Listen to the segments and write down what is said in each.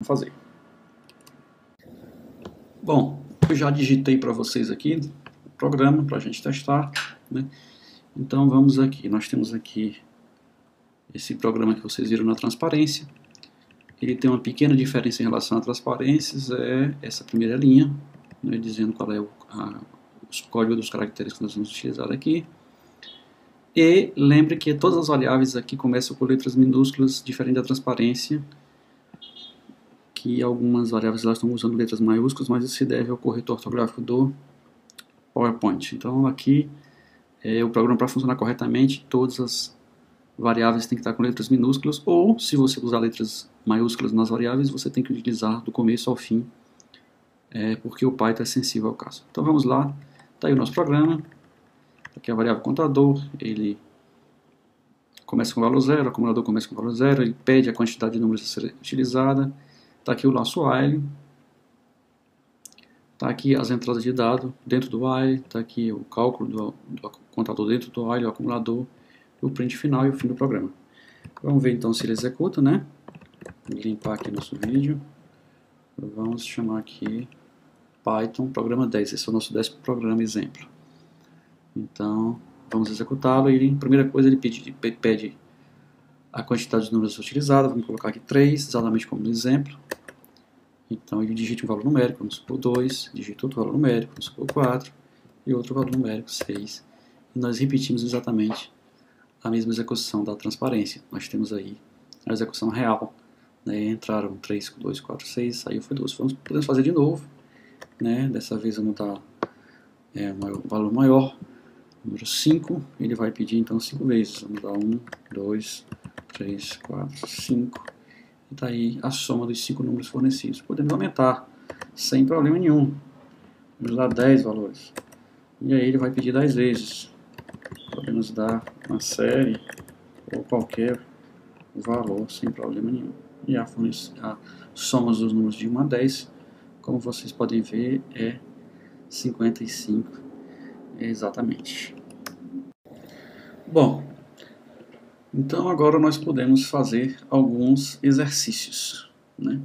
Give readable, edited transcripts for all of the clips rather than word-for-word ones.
fazer. Bom, eu já digitei para vocês aqui o programa para a gente testar, né? Então vamos aqui, nós temos aqui esse programa que vocês viram na transparência. Ele tem uma pequena diferença em relação a transparências, é essa primeira linha, né, dizendo qual é os códigos dos caracteres que nós vamos utilizar aqui. E lembre que todas as variáveis aqui começam com letras minúsculas, diferente da transparência, que algumas variáveis elas estão usando letras maiúsculas, mas isso se deve ao corretor ortográfico do PowerPoint. Então aqui o programa, para funcionar corretamente, todas as variáveis têm que estar com letras minúsculas, ou se você usar letras maiúsculas nas variáveis, você tem que utilizar do começo ao fim, porque o Python é sensível ao caso. Então vamos lá, está aí o nosso programa. Aqui é a variável contador, ele começa com valor 0, o acumulador começa com valor 0, ele pede a quantidade de números a ser utilizada. Está aqui o nosso while, está aqui as entradas de dado dentro do while, está aqui o cálculo do contador dentro do while, o acumulador, o print final e o fim do programa. Vamos ver então se ele executa, né? Vou limpar aqui nosso vídeo. Vamos chamar aqui Python programa 10, esse é o nosso 10º programa exemplo. Então, vamos executá-lo e, primeira coisa, ele pede a quantidade de números utilizados. Vamos colocar aqui 3, exatamente como exemplo. Então, ele digita um valor numérico, vamos supor 2, digita outro valor numérico, vamos supor 4, e outro valor numérico, 6. E nós repetimos exatamente a mesma execução da transparência. Nós temos aí a execução real, né? Entraram 3, 2, 4, 6, saiu foi 12. Podemos fazer de novo, né? Dessa vez vamos dar um valor maior. Número 5, ele vai pedir então 5 vezes. Vamos dar 1, 2, 3, 4, 5. E está aí a soma dos 5 números fornecidos. Podemos aumentar sem problema nenhum. Vamos dar 10 valores. E aí ele vai pedir 10 vezes. Podemos dar uma série ou qualquer valor sem problema nenhum. E a soma dos números de 1 a 10, como vocês podem ver, é 55. Exatamente. Bom, então agora nós podemos fazer alguns exercícios, né?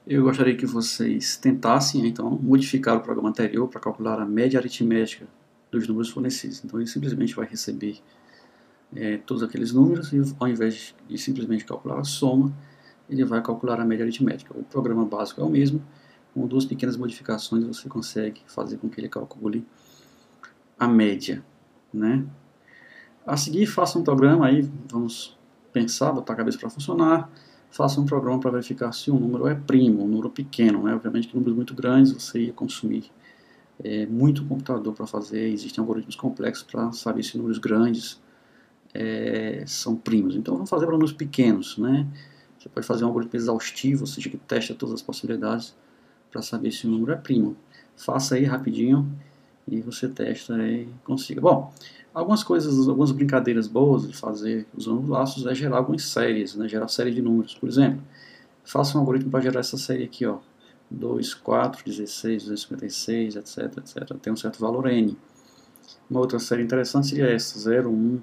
Eu gostaria que vocês tentassem então modificar o programa anterior para calcular a média aritmética dos números fornecidos. Então ele simplesmente vai receber todos aqueles números e, ao invés de simplesmente calcular a soma, ele vai calcular a média aritmética. O programa básico é o mesmo, com 2 pequenas modificações você consegue fazer com que ele calcule a média, né? A seguir, faça um programa aí, vamos pensar, botar a cabeça para funcionar. Faça um programa para verificar se um número é primo, um número pequeno, né? Obviamente que números muito grandes você ia consumir muito computador para fazer. Existem algoritmos complexos para saber se números grandes são primos. Então vamos fazer para números pequenos, né? Você pode fazer um algoritmo exaustivo, ou seja, que testa todas as possibilidades para saber se um número é primo. Faça aí rapidinho e você testa e consiga. Bom, algumas coisas, algumas brincadeiras boas de fazer usando laços é gerar algumas séries, né? Gerar série de números. Por exemplo, faça um algoritmo para gerar essa série aqui, ó, 2, 4, 16, 256, etc, etc. Tem um certo valor n. Uma outra série interessante seria essa, 0, 1,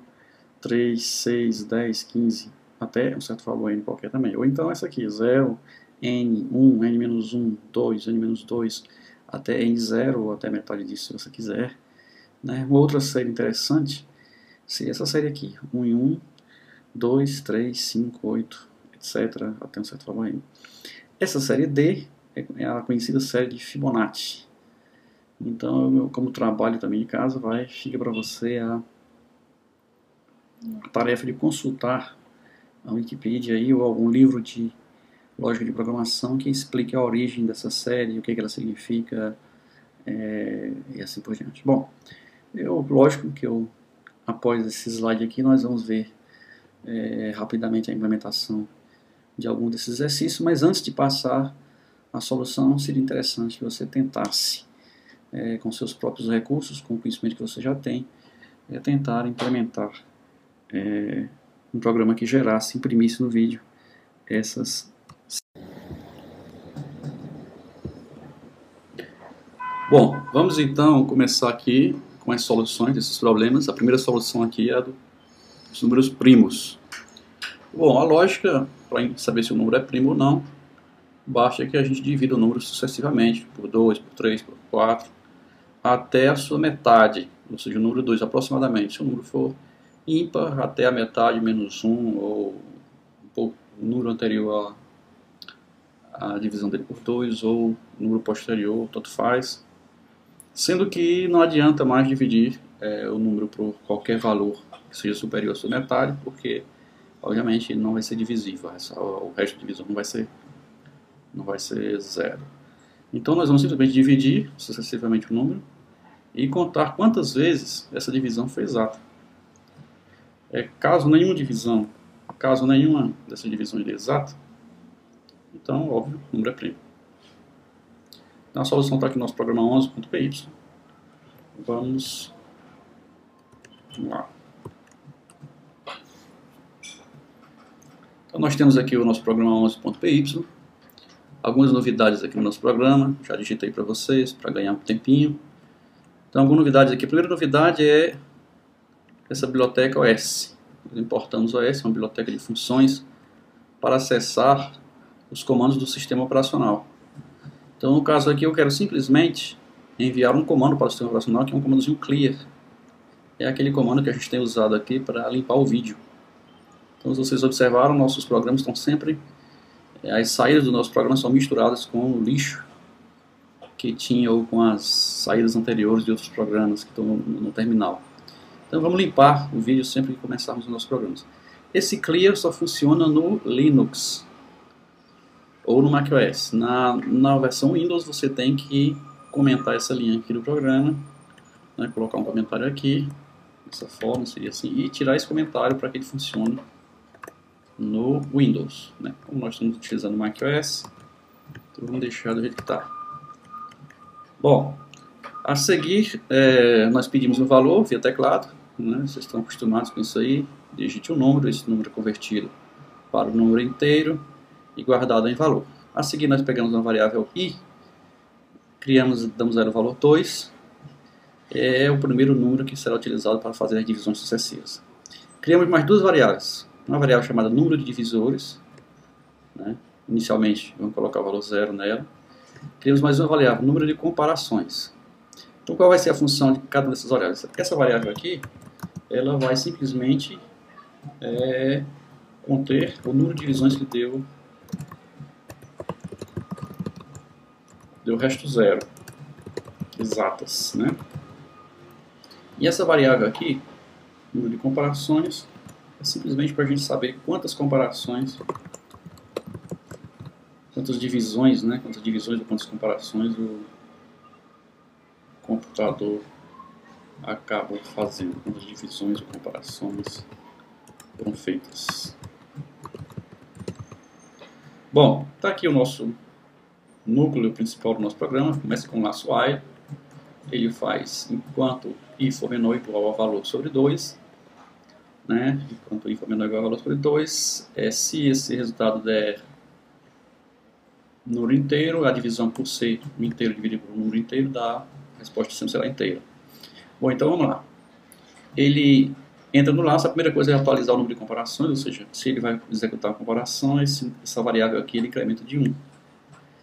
3, 6, 10, 15, até um certo valor n qualquer também. Ou então essa aqui, 0, n, 1, n-1, 2, n-2, até n0, ou até metade disso se você quiser, né? Uma outra série interessante seria essa série aqui, 1 em 1, 2, 3, 5, 8, etc, até um certo valor n. Essa série D é a conhecida série de Fibonacci. Então, eu, como trabalho também em casa, fica para você a tarefa de consultar a Wikipedia aí, ou algum livro de lógica de programação que explique a origem dessa série, o que ela significa, e assim por diante. Bom, lógico que após esse slide aqui, nós vamos ver rapidamente a implementação de algum desses exercícios, mas antes de passar a solução, seria interessante que você tentasse, com seus próprios recursos, com o conhecimento que você já tem, tentar implementar um programa que gerasse, imprimisse no vídeo essas. Bom, vamos então começar aqui com as soluções desses problemas. A primeira solução aqui é a dos números primos. Bom, a lógica para saber se o número é primo ou não basta que a gente divida o número sucessivamente, por 2, por 3, por 4, até a sua metade, ou seja, o número 2 aproximadamente. Se o número for ímpar, até a metade menos 1, ou o número anterior à divisão dele por 2, ou o número posterior, tanto faz. Sendo que não adianta mais dividir o número por qualquer valor que seja superior à sua metade, porque obviamente não vai ser divisível, o resto da divisão não vai ser zero. Então nós vamos simplesmente dividir sucessivamente o número e contar quantas vezes essa divisão foi exata. Caso nenhuma dessas divisões dê exata, então, óbvio, o número é primo. Então a solução está aqui no nosso programa 11.py. Vamos lá. Então nós temos aqui o nosso programa 11.py. Algumas novidades aqui no nosso programa, já digitei para vocês, para ganhar um tempinho. Então, algumas novidades aqui. A primeira novidade é essa biblioteca OS. Nós importamos OS, uma biblioteca de funções, para acessar os comandos do sistema operacional. Então, no caso aqui, eu quero simplesmente enviar um comando para o sistema operacional, que é um comandozinho clear. É aquele comando que a gente tem usado aqui para limpar o vídeo. Então, se vocês observaram, nossos programas estão sempre... as saídas do nosso programa são misturadas com o lixo que tinha ou com as saídas anteriores de outros programas que estão no terminal. Então vamos limpar o vídeo sempre que começarmos os nossos programas. Esse clear só funciona no Linux ou no macOS. Na versão Windows você tem que comentar essa linha aqui do programa, né, colocar um comentário aqui, dessa forma, seria assim, e tirar esse comentário para que ele funcione no Windows, né? Como nós estamos utilizando o macOS, então vamos deixar do jeito que está. Bom, a seguir nós pedimos um valor via teclado, né? Vocês estão acostumados com isso aí. Digite um número, esse número é convertido para o número inteiro e guardado em valor. A seguir nós pegamos uma variável i, damos ela o valor 2, é o primeiro número que será utilizado para fazer as divisões sucessivas. Criamos mais duas variáveis. Uma variável chamada número de divisores, né? Inicialmente vamos colocar o valor 0 nela. Criamos mais uma variável, número de comparações. Então qual vai ser a função de cada dessas variáveis? Essa variável aqui, ela vai simplesmente conter o número de divisões que deu resto 0, exatas, né? E essa variável aqui, número de comparações, é simplesmente para a gente saber quantas comparações, quantas divisões, né? Quantas divisões ou quantas comparações o computador acabou fazendo, quantas divisões ou comparações foram feitas. Bom, está aqui o nosso núcleo principal do nosso programa. Começa com o laço while. Ele faz enquanto i for menor ou igual a valor sobre 2, né? Enquanto i for menor ou igual a valor sobre 2, se esse resultado der número inteiro, a divisão por ser um inteiro dividido por um número inteiro, a resposta sempre será inteira. Bom, então vamos lá. Ele entra no laço, a primeira coisa é atualizar o número de comparações, ou seja, se ele vai executar a comparação, essa variável aqui ele incrementa de 1.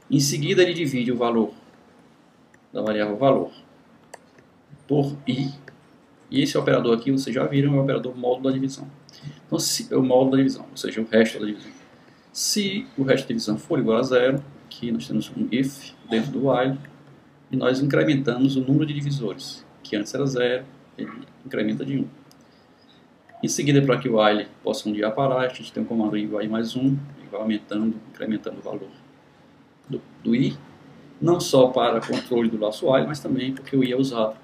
Em seguida ele divide o valor da variável valor por i, e esse operador aqui, vocês já viram, é o operador módulo da divisão. Então, é o módulo da divisão, ou seja, o resto da divisão. Se o resto da divisão for igual a 0, aqui nós temos um if dentro do while, e nós incrementamos o número de divisores, que antes era 0, ele incrementa de 1. Em seguida, para que o while possa um dia parar, a gente tem um comando igual a i mais 1, ele vai aumentando, incrementando o valor do i, não só para controle do laço while, mas também porque o i é usado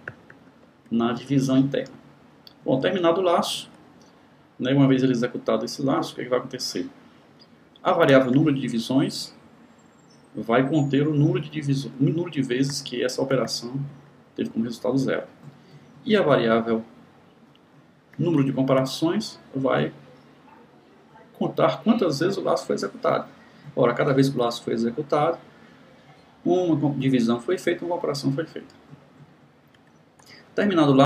na divisão interna. Bom, terminado o laço, né, uma vez ele executado esse laço, o que vai acontecer? A variável número de divisões vai conter o número de vezes que essa operação teve como resultado 0. E a variável número de comparações vai contar quantas vezes o laço foi executado. Ora, cada vez que o laço foi executado, uma divisão foi feita, uma comparação foi feita. Terminado o laço,